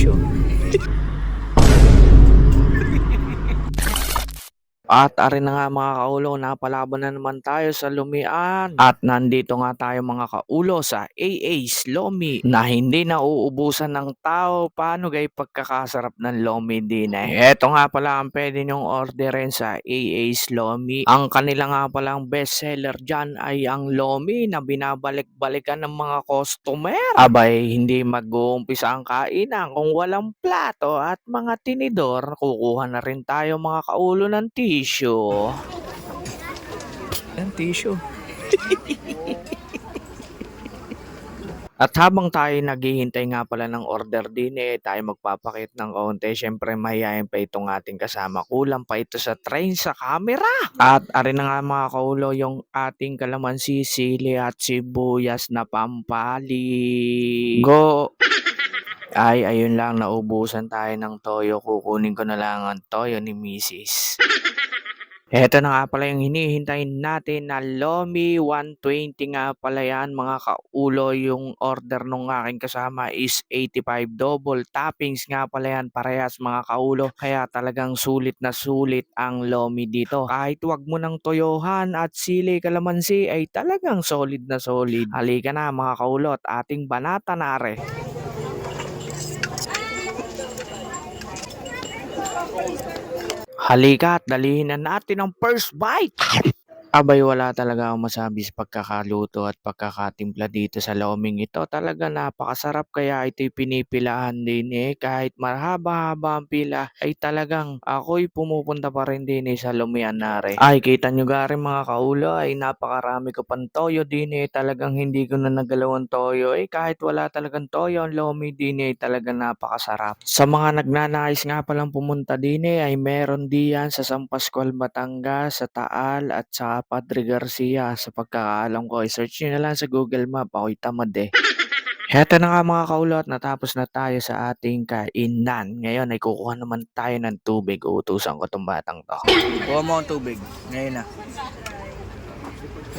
tissue. At arin na nga mga kaulo, napalaban na naman tayo sa lumian. At nandito nga tayo mga kaulo sa AA's Lomi na hindi nauubusan ng tao. Paano gay pagkakasarap ng Lomi din eh. Eto nga pala ang pwede nyong orderin sa AA's Lomi. Ang kanila nga palang best seller dyan ay ang Lomi na binabalik-balikan ng mga customer. Abay, hindi mag-uumpisa ang kainan kung walang plato at mga tinidor. Kukuha na rin tayo mga kaulo ng tissue. Yan, tissue. At habang tayo naghihintay nga pala ng order din tayo magpapakit ng konti. Siyempre mahihayin pa itong ating kasama. Kulang pa ito sa train sa camera. At arin na nga mga kaulo yung ating kalamansi, sili at sibuyas na pampali. Go! Ay, ayun lang, naubusan tayo ng toyo. Kukunin ko na lang ang toyo ni Mrs. Eto na nga pala yung hinihintay natin na Lomi 120 nga pala yan mga kaulo. Yung order nung aking kasama is 85 double toppings nga pala yan parehas mga kaulo. Kaya talagang sulit na sulit ang Lomi dito. Kahit wag mo ng toyohan at sili kalamansi ay talagang solid na solid. Halika na mga kaulo at ating banata nare. Halika at dalihin na natin ang first bite. Abay, wala talaga akong masabi sa pagkakaluto at pagkakatimpla dito sa Loming ito. Talaga napakasarap kaya ito'y pinipilahan din Kahit mahaba-haba ang pila ay talagang ako'y pumupunta pa rin din sa Lumian Nare. Ay, kita nyo gari mga kaulo ay napakarami ko pang toyo din Talagang hindi ko na nagalawang toyo kahit wala talagang toyo ang Lomi din talagang napakasarap. Sa mga nagnanais nga palang pumunta din ay meron diyan sa San Pascual, Batangas, sa Taal at sa Padre Garcia. Sa pagkakaalam ko, i-search nyo na lang sa Google Map. Ako'y tamad Heto na nga mga kaulo at natapos na tayo sa ating kainan. Ngayon ay kukuha naman tayo ng tubig. Uutusan ko itong batang to. Kuha mo ang tubig. Ngayon na.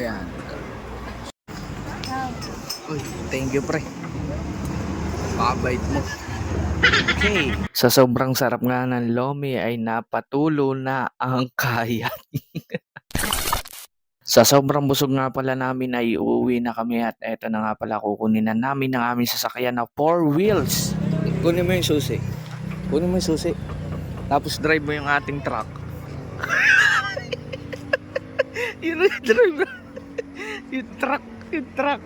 Ayan. Uy, thank you pre. Pakabait mo. Okay. Sa sobrang sarap nga ng Lomi ay napatulo na ang kaya. Sa sobrang busog nga pala namin ay uuwi na kami at eto na nga pala kukunin na namin ang aming sasakyan na 4 wheels. Kunin mo yung susi. Kunin mo yung susi. Tapos drive mo yung ating truck. Yun yung drive mo. Yung truck. Yung truck.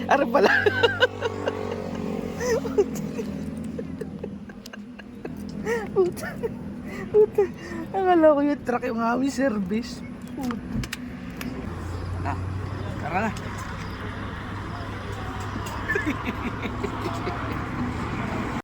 Ano pala? Puta. Puta. Akala ko yung truck yung aming service. Puta. Tara na.